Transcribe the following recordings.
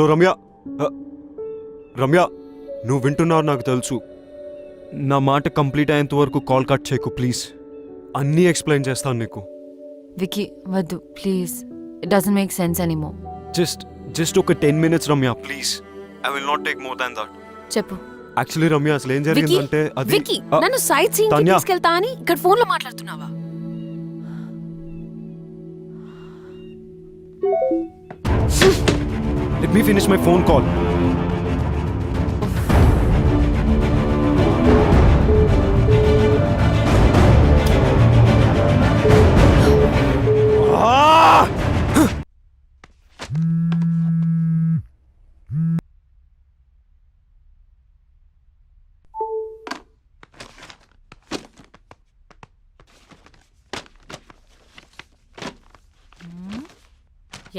రమ్య, రమ్య, నువ్వు వింటున్నావు నాకు తెలుసు. నా మాట కంప్లీట్ అయ్యేంత వరకు కాల్ కట్ చేయకు ప్లీజ్. అన్నీ ఎక్స్ప్లెయిన్ చేస్తాను నీకు. వికీ వద్దు please, it doesn't make sense anymore. Just ఒక 10 minutes Ramya please. I will not take more than that. చెప్పు. యాక్చువల్లీ రమ్య అసలు ఏం జరిగిందంటే అది వికీ నన్ను సైట్ సీయింగ్ కి తీసుకెళ్తా అని ఇక్కడ ఫోన్ లో మాట్లాడుతున్నావా? Let me finish my phone call.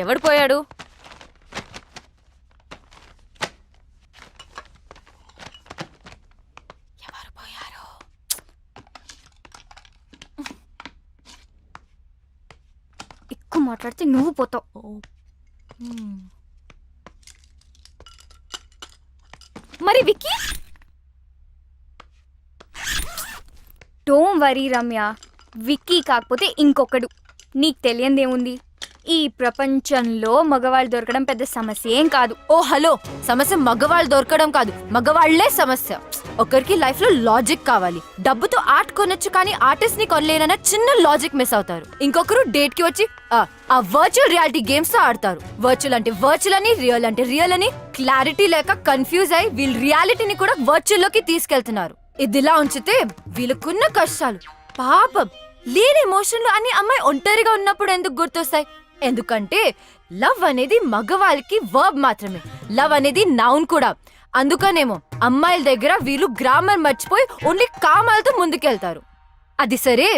ఎవడు పోయాడు? ఎవరు పోయారు? ఎక్కువ మాట్లాడితే నువ్వు పోతావు. మరి విక్కీ? డోంట్ వరీ రమ్య, విక్కీ కాకపోతే ఇంకొకడు. నీకు తెలియందేముంది, ఈ ప్రపంచంలో మగవాళ్ళు దొరకడం పెద్ద సమస్య ఏం కాదు. ఓ హలో, సమస్య మగవాళ్ళు దొరకడం కాదు, మగవాళ్లే సమస్య. ఒకరికి లైఫ్ లో లాజిక్ కావాలి. డబ్బుతో ఆర్ట్ కొనొచ్చు కానీ ఆర్టిస్ట్ ని కొనలేనన్న చిన్న లాజిక్ మిస్ అవుతారు. ఇంకొకరు డేట్ కి వచ్చి ఆ వర్చువల్ రియాలిటీ గేమ్స్ తో ఆడతారు. వర్చువల్ అంటే వర్చువల్ అని, రియల్ అంటే రియల్ అని క్లారిటీ లేక కన్ఫ్యూజ్ అయి వీళ్ళు రియాలిటీని కూడా వర్చువల్ లోకి తీసుకెళ్తున్నారు. ఇదిలా ఉంచితే వీళ్ళకున్న కష్టాలు పాపం లేని ఎమోషన్లు అన్ని అమ్మాయి ఒంటరిగా ఉన్నప్పుడు ఎందుకు గుర్తొస్తాయి? ఎందుకంటే లవ్ అనేది మగవాళ్ళకి వర్బ్ మాత్రమే, లవ్ అనేది నౌన్ కూడా. అందుకనేమో అమ్మాయిల దగ్గర వీళ్ళు గ్రామర్ మర్చిపోయి ఓన్లీ కామాలతో ముందుకెళ్తారు. అది సరే,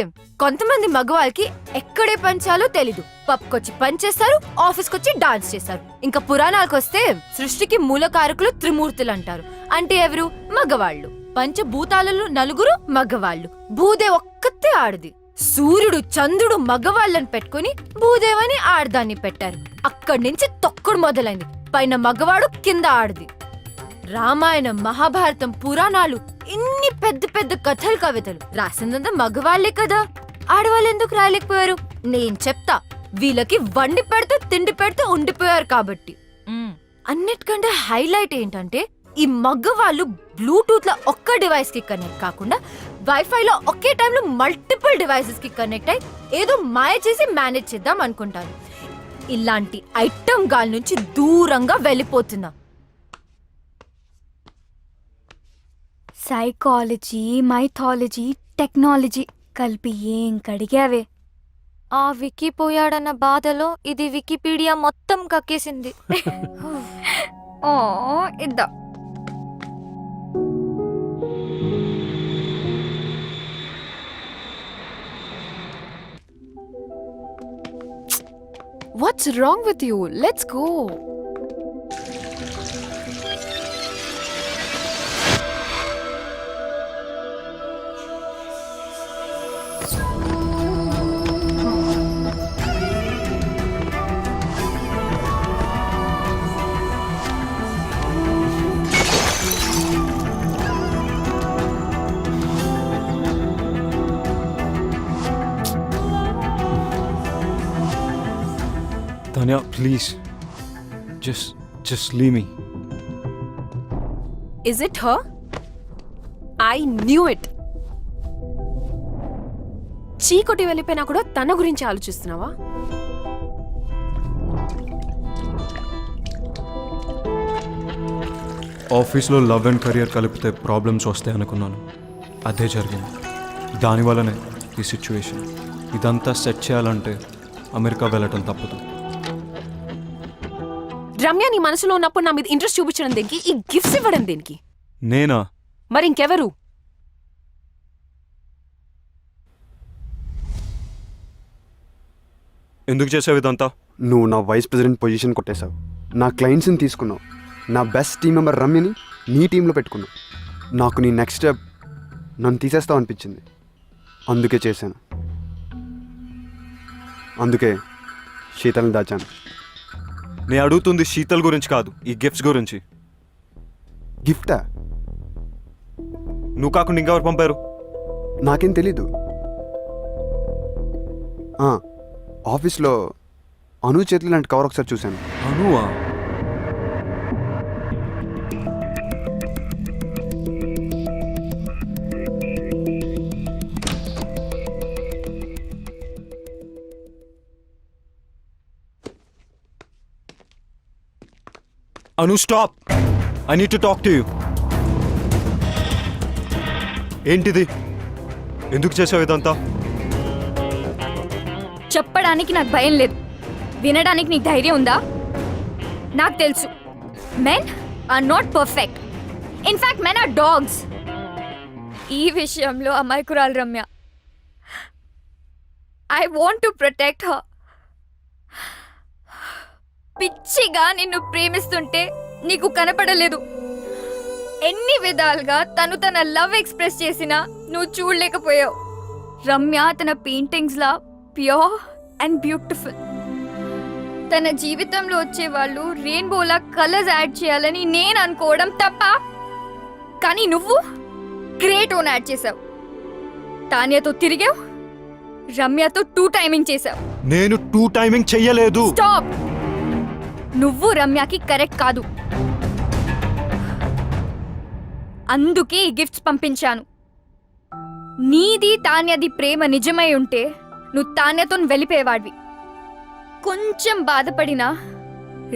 కొంతమంది మగవాళ్ళకి ఎక్కడే పంచాలో తెలీదు. పబ్కొచ్చి పంచేస్తారు, ఆఫీస్కొచ్చి డాన్స్ చేస్తారు. ఇంకా పురాణాలకు వస్తే సృష్టికి మూలకారకులు త్రిమూర్తులు అంటారు. అంటే ఎవరు? మగవాళ్ళు. పంచభూతాలలో నలుగురు మగవాళ్ళు, భూదే ఒక్కతే ఆడది. సూర్యుడు చంద్రుడు మగవాళ్ళని పెట్టుకుని భూదేవని ఆడదాన్ని పెట్టారు. అక్కడి నుంచి తొక్కుడు మొదలైంది. పైన మగవాడు, కింద ఆడది. రామాయణం, మహాభారతం, పురాణాలు, ఇన్ని పెద్ద పెద్ద కథలు, కవితలు రాసిందంతా మగవాళ్లే కదా. ఆడవాళ్ళు ఎందుకు రాయలేకపోయారు? నేను చెప్తా. వీళ్ళకి వండి పెడితే తిండి పెడితే ఉండిపోయారు కాబట్టి. అన్నిటికంటే హైలైట్ ఏంటంటే ఈ మగవాళ్ళు బ్లూటూత్ లో ఒక్క డివైస్ కి కనెక్ట్ కాకుండా వైఫై లో ఒకే టైంలో మల్టిపుల్ డివైసెస్ కి కనెక్ట్ అయి ఏదో మాయ చేసి మేనేజ్ చేద్దాం అనుకుంటారు. ఇలాంటి ఐటమ్ గాల్ నుంచి దూరంగా వెళ్ళిపోతున్నా. సైకాలజీ, మైథాలజీ, టెక్నాలజీ కలిపి ఏం కడిగావే. ఆ వికీ పోయాడన్న బాధలో ఇది వికీపీడియా మొత్తం కక్కేసింది. ఓ ఇద్దా. What's wrong with you? Let's go. Tanya, please. Just leave me. Is it her? I knew it. చీకొట్టి వెళ్ళిపోయినా కూడా తన గురించి ఆలోచిస్తున్నావా? ఆఫీస్లో లవ్ అండ్ కెరియర్ కలిపితే ప్రాబ్లమ్స్ వస్తాయి అనుకున్నాను. అదే జరిగింది. దానివల్లనే ఈ సిచ్యువేషన్. ఇదంతా సెట్ చేయాలంటే అమెరికా వెళ్ళటం తప్పదు. రమ్య నీ మనసులో ఉన్నప్పుడు నా మీద ఇంట్రెస్ట్ చూపించడం దేనికి? ఈ గిఫ్ట్స్ ఇవ్వడం దేనికి? నేనా? మరి ఇంకెవరు? ఎందుకు చేసావు ఇదంతా? నువ్వు నా వైస్ ప్రెసిడెంట్ పొజిషన్ కొట్టేశావు, నా క్లయింట్స్ని తీసుకున్నావు, నా బెస్ట్ టీం మెంబర్ రమ్యని నీ టీంలో పెట్టుకున్నావు. నాకు నీ నెక్స్ట్ స్టెప్ నన్ను తీసేస్తావు అనిపించింది, అందుకే చేశాను. అందుకే శీతల్ని దాచాను. నేను అడుగుతుంది శీతల్ గురించి కాదు, ఈ గిఫ్ట్స్ గురించి. గిఫ్టా? నువ్వు కాకుండా ఇంకెవరు పంపారు? నాకేం తెలీదు. ఆఫీస్లో అను చేతులు లాంటి కవర్ ఒకసారి చూశాను. అనువా? Anu, stop! I need to talk to you. ఏంటిది? ఎందుకు చేసావు ఇదంతా? చెప్పడానికి నాకు భయం లేదు, వినడానికి నీకు ధైర్యం ఉందా? నాకు తెలుసు, men are not perfect. In fact men are dogs. ఈ విషయంలో అమాయకురాలు Ramya. I want to protect her. పిచ్చిగా నిన్ను ప్రేమిస్తుంటే నీకు కనపడలేదు. ఎన్ని విధాలుగా తన లవ్ ఎక్స్ప్రెస్ చేసినా నువ్వు చూడలేకపోయావు. రమ్య తన paintings law pure and beautiful. తన జీవితంలో వచ్చే వాళ్ళు రెయిన్బోలా కలర్స్ యాడ్ చేయాలని నేను అనుకోవడం తప్ప, కానీ నువ్వు గ్రేట్ ఓన్ యాడ్ చేసావు. తాన్యతో తిరిగావు, రమ్యతో 2 టైమింగ్ చేసావు. నేను 2 టైమింగ్ చెయ్యలేదు. స్టాప్! నువ్వు రమ్యకి కరెక్ట్ కాదు, అందుకే ఈ గిఫ్ట్స్ పంపించాను. నీది తాన్యది ప్రేమ నిజమై ఉంటే నువ్వు తాన్యతో వెళ్ళిపోయేవాడివి. కొంచెం బాధపడినా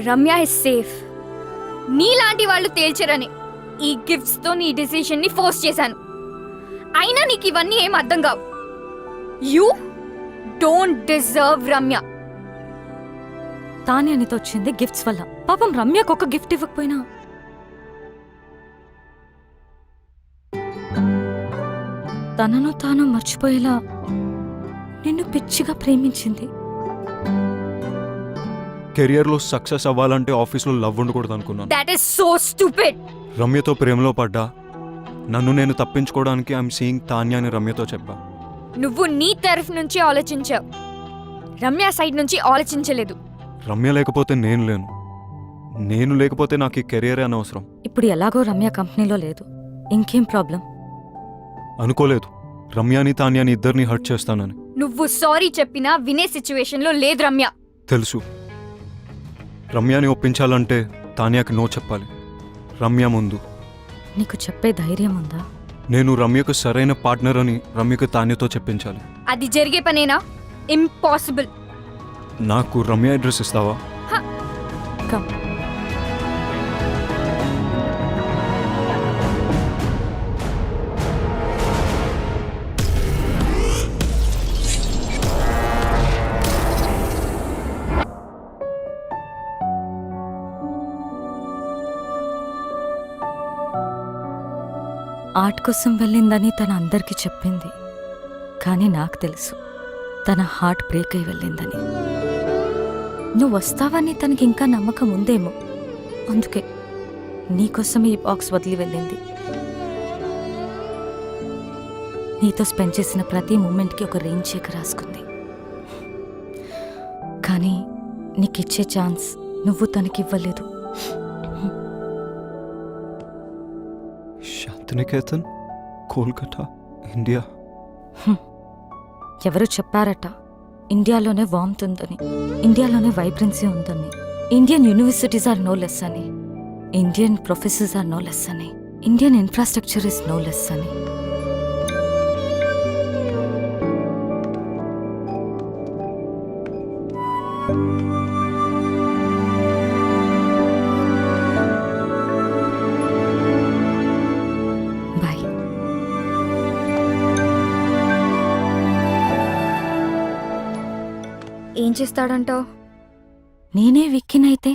రమ్య ఇస్ సేఫ్. నీలాంటి వాళ్ళు తేల్చరని ఈ గిఫ్ట్స్తో నీ డిసిషన్ని ఫోర్స్ చేశాను. అయినా నీకు ఇవన్నీ ఏం అర్థం కావు. You don't deserve Ramya. తాన్యానితో వచ్చింది గిఫ్ట్స్ వల్ల. పాపం రమ్యకు ఒక గిఫ్ట్ ఇవ్వకపోయినా తనను తాను మర్చిపోయేలా నిన్ను పిచ్చిగా ప్రేమించింది. కెరియర్లో సక్సెస్ అవ్వాలంటే ఆఫీస్లో లవ్ ఉండకూడదు అనుకున్నాను. That is so stupid. రమ్యతో ప్రేమలో పడ్డా. నన్ను నేను తప్పించుకోవడానికి ఐఎమ్ సీయింగ్ తాన్య అని రమ్యతో చెప్పా. నువ్వు నీ తరఫు నుంచి ఆలోచించావు, రమ్య సైడ్ నుంచి ఆలోచించలేదు. రమ్య లేకపోతే నేను లేను, నేను లేకపోతే నాకు ఈ కెరియరే అనవసరం. ఇప్పుడు ఎలాగో రమ్య కంపెనీలో లేదు, ఇంకేం ప్రాబ్లం? అనుకోలేదు రమ్యాని తాన్యాని ఇద్దరిని హర్ట్ చేస్తానని. నువ్వు సారీ చెప్పినా వినే సిచ్యువేషన్లో లేదు రమ్య. తెలుసు. రమ్యాని ఒప్పించాలంటే తాన్యాకి నో చెప్పాలి రమ్య ముందు. నీకు చెప్పే ధైర్యం ఉందా? నేను రమ్యకు సరైన పార్ట్నర్ అని రమ్యకు తాన్యతో చెప్పించాలి. అది జరిగే పనేనా? ఇంపాసిబుల్. నాకు రమ్య అడ్రస్ ఇస్తావా? కమ్. ఆర్ట్ కోసం వెళ్ళిందని తన అందరికీ చెప్పింది, కానీ నాకు తెలుసు తన హార్ట్ బ్రేక్ అయి వెళ్ళిందని. నువ్వు వస్తావని తనకి ఇంకా నమ్మకం ఉందేమో, అందుకే నీకోసం ఈ బాక్స్ వదిలి వెళ్ళింది. నీతో స్పెండ్ చేసిన ప్రతి మూమెంట్కి ఒక రెయిన్ చెక్ రాసుకుంది. కానీ నీకిచ్చే ఛాన్స్ నువ్వు తనకివ్వలేదు. శాంతినికేతన్, కోల్కతా, ఇండియా. ఎవరు చెప్పారట ఇండియాలోనే వార్మ్త్ ఉందని, ఇండియాలోనే వైబ్రెన్సీ ఉందని, Indian universities are no less అని, Indian professors are no less అని, Indian infrastructure is no less అని. బాయ్. ఏం చేస్తాడంటావు? నేనే విక్కినైతే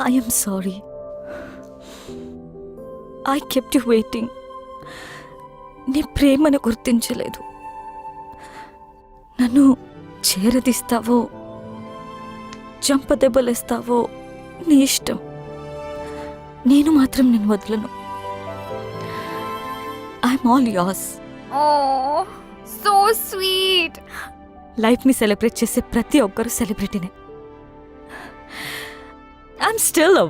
I am sorry. I kept you waiting. నీ ప్రేమను గుర్తించలేదు. నన్ను చేరదీస్తావో చంపదెబ్బలేస్తావో నీ ఇష్టం. నేను మాత్రం నేను వదలను. I'm all yours. Oh so sweet. లైఫ్ని సెలబ్రేట్ చేసే ప్రతి ఒక్కరు సెలబ్రిటీనే. I'm still a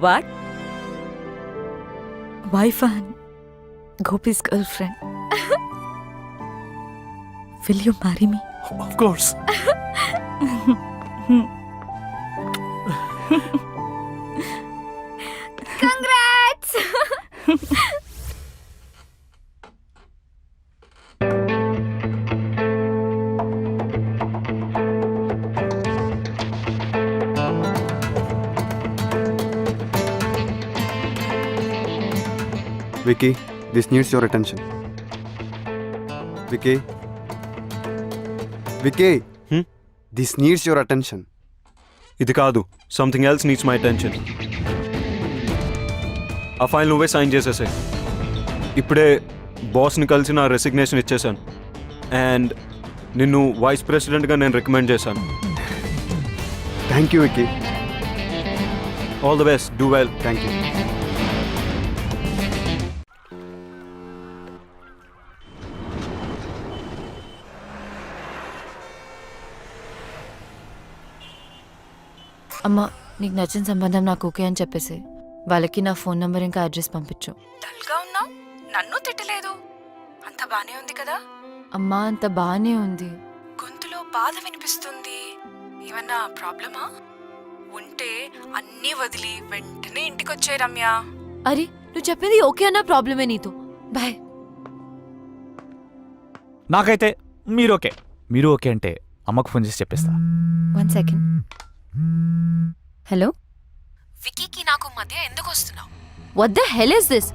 wife and Gopi's girlfriend. Will you marry me? Of course. Congrats. Vicky, this needs your attention. Vicky. Vicky. This needs your attention. ఇది కాదు, something else needs my attention. ఆ file నువ్వే sign చేసేసాయి. ఇప్పుడే బాస్ని కలిసి నా resignation ఇచ్చేసాను. And నిన్ను vice ప్రెసిడెంట్గా నేను రికమెండ్ చేశాను. Thank you, Vicky. All the best, do well. Thank you. అమ్మా, నీకు నచ్చిన సంబంధం నాకు ఓకే అని చెప్పేసి వాళ్ళకి నా ఫోన్ నంబర్ ఇంకా అడ్రస్ పంపించు. డల్గా ఉన్నావు, నన్ను తిట్టలేదు. అంత బానే ఉంది కదా? అమ్మా, అంత బాగానే ఉంది. గొంతులో బాధ వినిపిస్తుంది. ఏమన్నా ప్రాబ్లమా? ఉంటే అన్నీ వదిలి వెంటనే ఇంటికి వచ్చే రమ్య. అరే, నువ్వు చెప్పింది ఓకే అన్న ప్రాబ్లమే నీతో. బాయ్. నాకైతే మీరు ఓకే. మీరు ఓకే అంటే అమ్మకు ఫోన్ చేసి చెప్పేస్తా. 1 సెకండ్. హలో, వికీకి నాకు మధ్య ఎందుకు వస్తున్నావు? What the hell is this?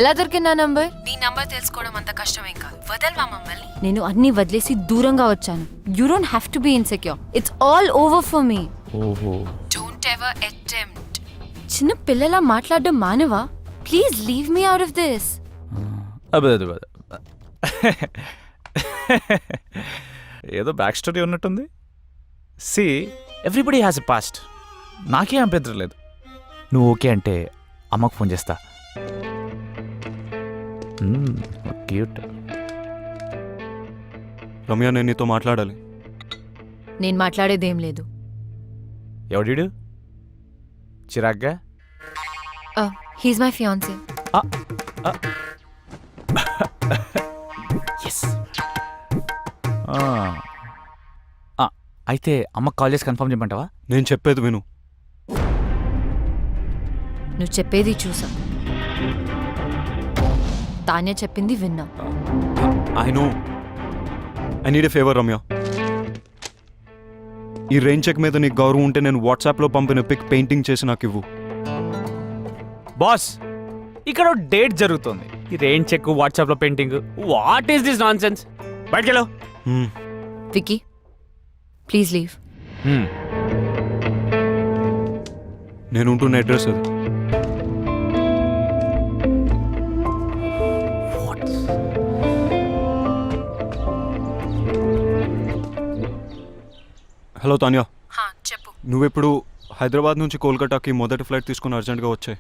ఎలా దొరికింది నా నంబర్? నీ నంబర్ తెలుసుకోవడం అంత కష్టమేం కాదు. వదల్వా మమ్మల్ని. నేను అన్ని వదిలేసి దూరంగా వచ్చాను. You don't have to be insecure. It's all over for me. ఓహో. Don't ever attempt. చిన్న పిల్లలా మాట్లాడడం మానవా? Please leave me out of this. అదే ఏదో బ్యాక్ స్టోరీ ఉన్నట్టుంది. See, everybody has a past. నాకేం అభ్యంతరం లేదు. నువ్వు ఓకే అంటే అమ్మకు ఫోన్ చేస్తా. క్యూట్. రమ్య, నేను నీతో మాట్లాడాలి. నేను మాట్లాడేదేం లేదు. ఎవడీడు? చిరాగ్గా? He's my fiancee. ఎస్. అయితే అమ్మకు కాల్ చేసి కన్ఫర్మ్ చేయమంటావా? నేను చెప్పేది విను. నువ్వు చెప్పేది చూసా, తానే చెప్పింది విన్నా. I know. I need a favour Ramya. ఈ రెయిన్ చెక్ మీద నీకు గౌరవం ఉంటే నేను వాట్సాప్లో పంపిన పిక్ పెయింటింగ్ చేసి నాకు ఇవ్వు. బాస్, ఇక్కడ డేట్ జరుగుతుంది. ఈ రెయిన్ చెక్, వాట్సాప్లో painting, what is this nonsense? బయటకెళ్ళు. Vicky, please leave. నేను ఉంటున్న అడ్రస్ అది. హలో తాన్యా, చెప్పు. నువ్వెప్పుడు హైదరాబాద్ నుంచి కోల్కతాకి మొదటి ఫ్లైట్ తీసుకుని అర్జెంట్గా వచ్చాయి.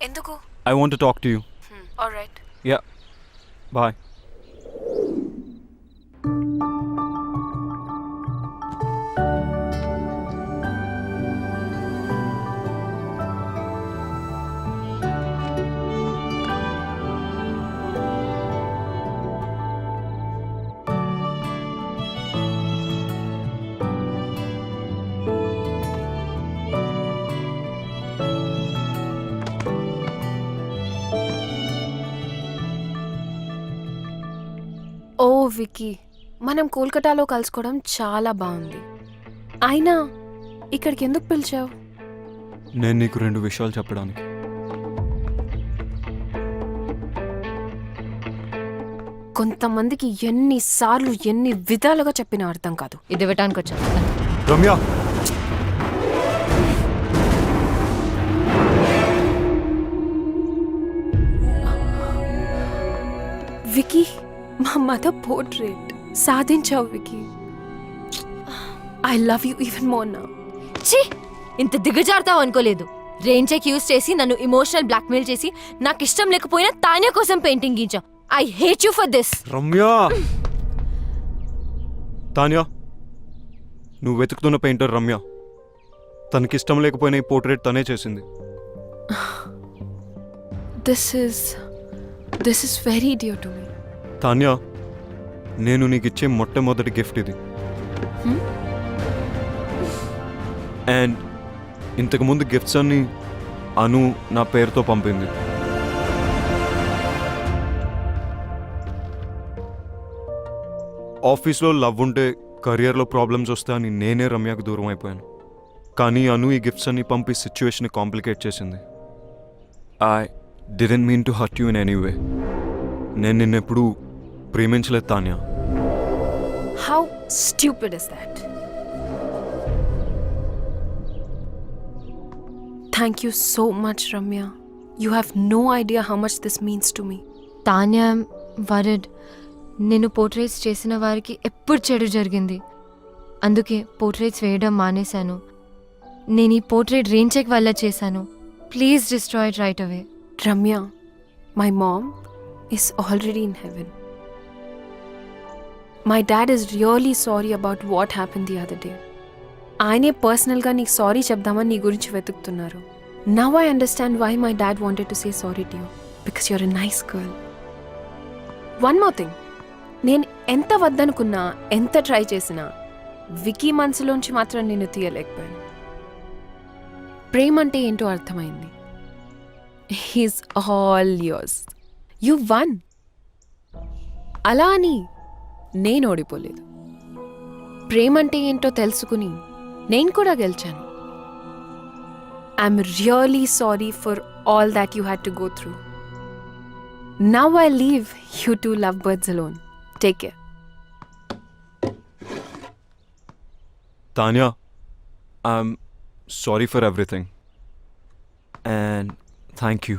ఎందుకు? I want to talk to you. Alright. Yeah, bye. ఓ వికీ, మనం కోల్కతాలో కలుసుకోవడం చాలా బాగుంది. అయినా ఇక్కడికి ఎందుకు పిలిచావు? నేను నీకు 2 విషయాలు చెప్పడానికి. కొంతమందికి ఎన్నిసార్లు ఎన్ని విధాలుగా చెప్పినా అర్థం కాదు. ఇది ఇవ్వటానికి వచ్చా. రమ్య, వికీ, మా మదర్ పోర్ట్రేట్ సాధించావు Vicky. I love you even more now. ఛీ, ఇంత దిగజారుతావు అనుకోలేదు. రెయిన్ చెక్ యూస్ చేసి నన్ను ఇమోషనల్ బ్లాక్మెయిల్ చేసి నాకు ఇష్టం లేకపోయినా తాన్యా కోసం పెయింటింగ్ గీంచావు. I hate you for this. Ramya Tanya, నువ్వు వెతుకుతున్న పెయింటర్ రమ్య. తనకిష్టం లేకపోయినా ఈ పోర్ట్రేట్ తనే చేసింది. This is very dear to me. Tanya, నేను నీకు ఇచ్చే మొట్టమొదటి గిఫ్ట్ ఇది. అండ్ ఇంతకుముందు గిఫ్ట్స్ అన్ని అను నా పేరుతో పంపింది. ఆఫీస్లో లవ్ ఉంటే కెరియర్లో ప్రాబ్లమ్స్ వస్తాయని నేనే రమ్యకు దూరం అయిపోయాను. కానీ అను ఈ గిఫ్ట్స్ అన్ని పంపి సిచ్యువేషన్ కాంప్లికేట్ చేసింది. I didn't mean to hurt you in any way. నేను నిన్నెప్పుడు ప్రేమించలేదు Tanya. How stupid is that? Thank you so much, Ramya. You have no idea how much this means to me. Tanya word. నేను portraits చేసిన వారికి ఎప్పుడు చెడు జరిగింది. అందుకే portraits వేయడం మానేశాను. నేను ఈ పోర్ట్రేట్ రెయిన్ చెక్ వల్ల చేశాను. Please destroy it right away. Ramya, my mom is already in heaven. My dad is really sorry about what happened the other day. ఆయనే పర్సనల్గా నీకు సారీ చెప్దామని నీ గురించి వెతుకుతున్నారు. Now I understand why my dad wanted to say sorry to you. Because you're a nice girl. One more thing. నేను ఎంత వద్దనుకున్నా, ఎంత ట్రై చేసినా వికీ మనసులోంచి మాత్రం నేను తీయలేకపోయాను. ప్రేమ అంటే ఏంటో అర్థమైంది. He's all yours. You one. అలా అని నేను ఓడిపోలేదు. ప్రేమ అంటే ఏంటో తెలుసుకుని నేను కూడా గెలిచాను. I'm really sorry for all that you had to go through. Now I leave you to love birds alone. Take care. Tanya, I'm sorry for everything. And thank you.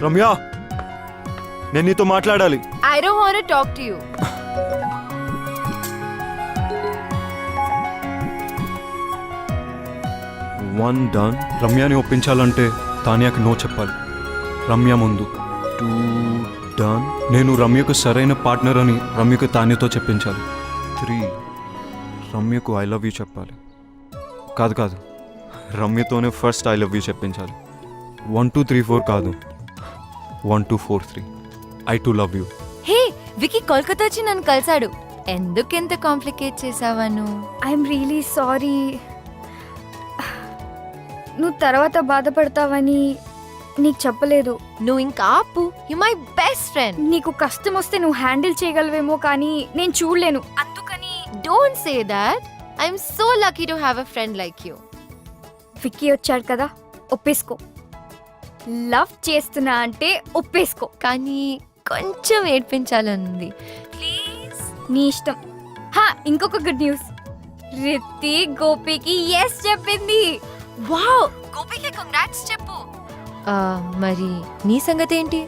Ramya, నేను నీతో మాట్లాడాలి. I don't want to talk to you. One done. రమ్యని ఒప్పించాలంటే తాన్యాకి no చెప్పాలి. రమ్య ముందు. Two done. నేను రమ్యకు సరైన పార్ట్నర్ అని రమ్యకు తాన్యతో చెప్పించాలి. 3 రమ్యకు ఐ లవ్ యూ చెప్పాలి. కాదు రమ్యతోనే ఫస్ట్ ఐ లవ్ యూ చెప్పించాలి. 1 2 3 4 కాదు, 1 2 4 3. I too love you. Hey, Vicky Kolkata వచ్చి నన్ను కలిసాడు. ఎందుకెంత కాంప్లికేట్ చేసావాను? I'm really sorry. నువ్వు తర్వాత బాధపడతావని నీకు చెప్పలేదు. నువ్వు ఇంకా ఆపు. You my best friend. నీకు కష్టం వస్తే నువ్వు హ్యాండిల్ చేయగలవేమో కానీ నేను చూడలేను. అందుకని don't say that. I'm so lucky to have a friend like you. Vicky వచ్చాడు కదా, ఒప్పేసుకో. లవ్ చేస్తున్నా అంటే ఒప్పేసుకో. కానీ కొంచెం ఏడ్పించాలనుంది. ప్లీజ్. నీ ఇష్టం. ఇంకొక గుడ్ న్యూస్. రిత్తి గోపికి ఎస్ చెప్పింది. వావ్, గోపికి కంగ్రాట్స్ చెప్పు. మరి నీ సంగతి ఏంటి?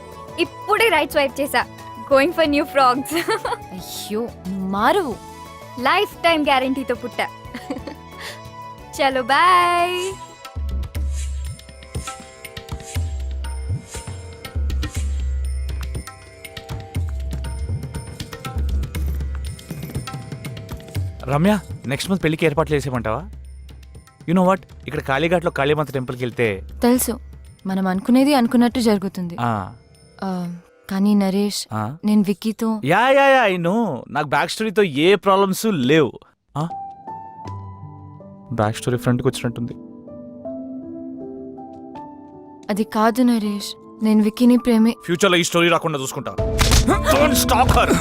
ఇప్పుడే రైట్ స్వైప్ చేసా. Going for new frogs. అయ్యో, మారు. లైఫ్ టైం గ్యారంటీతో పుట్టా. చలో బాయ్. రమ్య, నెక్స్ట్ మంత్ పెళ్లికి ఏర్పాట్లు చేసేమంటావా? యు నో వాట్, ఇక్కడ కాళీఘాట్లో కాళీమాత టెంపుల్కి వెళ్తే తెలుసు, మనం అనుకునేది అనుకున్నట్టు జరుగుతుంది. కానీ నరేష్, నేను విక్కీతో యా ఐ నో. నాకు బ్యాక్ స్టోరీతో ఏ ప్రాబ్లమ్స్ లేవు. బ్యాక్ స్టోరీ ఫ్రంట్కి వచ్చినట్టుంది. అది కాదు నరేష్, నేను విక్కీని ప్రేమి. ఫ్యూచర్లో ఈ స్టోరీ రాకుండా చూసుకుంటా. Don't stop her.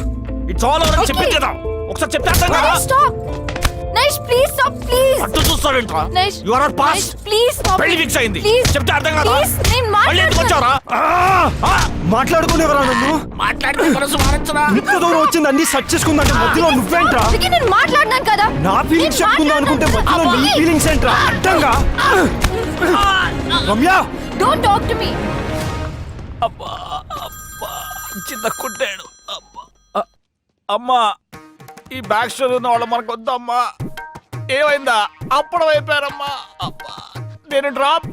It's all over అని చెప్పింది కదా, ఒకసారి చెప్తే అర్థం కదా. Stop Naresh, please stop, please. అటు చూస్తావేంట్రా? Naresh, you are past. Please stop. పెళ్లి ఫిక్స్ అయింది. ప్లీజ్ చెప్తే అర్థం కదా. ప్లీజ్, నేను మళ్ళీ ఎందుకు వచ్చావురా? మాట్లాడుకునేవరా నన్ను? మాట్లాడుకునే మనసు మారచ్చరా? ఇంత దూరం వచ్చింది అన్ని సెర్చ్ చేసుకుందంటే మధ్యలో నువ్వేంట్రా? విక్కీ, నేను మాట్లాడినాను కదా. నా ఫీలింగ్స్ చెప్పుకుందాం అనుకుంటే మధ్యలో నీ ఫీలింగ్స్ ఏంట్రా? అడ్డంగా. Ramya, don't talk to me. అబ్బా అబ్బా, చిన్న కుట్టాడు. అబ్బా. అమ్మా ఈ బ్యాక్ స్టోరీ ఉన్న వాళ్ళు మనకు వద్దమ్మా. ఏమైందా? అప్పుడు అయిపోయారమ్మా. అబ్బా నేను డ్రాప్.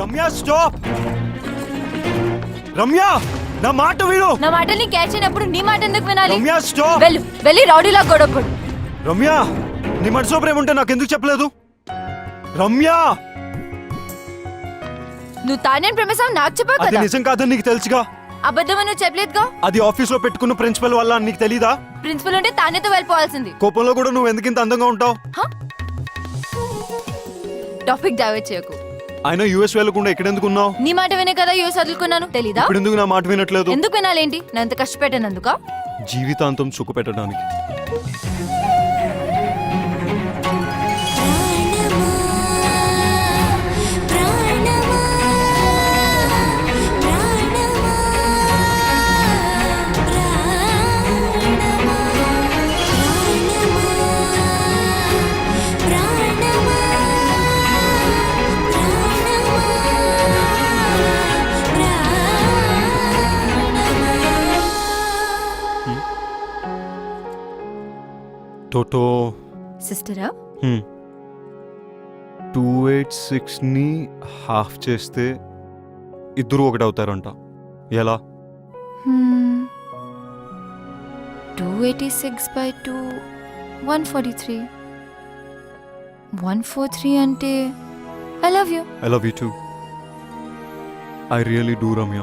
రమ్య స్టాప్. రమ్య నా మాట విను. నా మాటల్ని క్యాచ్ అయినప్పుడు నీ మాట ఎందుకు వినాలి? రమ్య స్టాప్. వెళ్ళి రౌడీలా గొడవపడు. రమ్య నీ మనసులో ప్రేమ ఉంటే నాకు ఎందుకు చెప్పలేదు? రమ్య నువ్వు తానేం ప్రేమిస్తావు నాకు చెప్పావు అది కదా. నిజం కాదని నీకు తెలుసుగా. అబద్ధమని నువ్వు చెప్పలేదుగా. అది ఆఫీస్ లో పెట్టుకున్న ప్రిన్సిపల్ వల్ల అని నీకు తెలీదా? ప్రిన్సిపల్ ఉంటే తానేతో వెళ్ళిపోవాల్సింది. కోపంలో కూడా నువ్వు ఎందుకు ఇంత అందంగా ఉంటావు? టాపిక్ డైవర్ట్ చేయకు. ఆయన యూఎస్ వెళ్ళకుండా ఇక్కడ ఎందుకు ఉన్నావు? నీ మాట వినే కదా యూఎస్ వదులుకున్నాను. తెలీదా? ఇప్పుడు ఎందుకు నా మాట వినట్లేదు? ఎందుకు వినాలేంటి? నా ఎంత కష్టపెట్టానందుక? జీవితాంతం సుఖ పెట్టడానికి. టోటో సిస్టరా 286 ని హాఫ్ చేస్తే ఇద్దరు ఒకటి అవుతారంట. ఎలా? 286 by 2 143. 143 అంటే I love you. I love you two. I really do Ramya.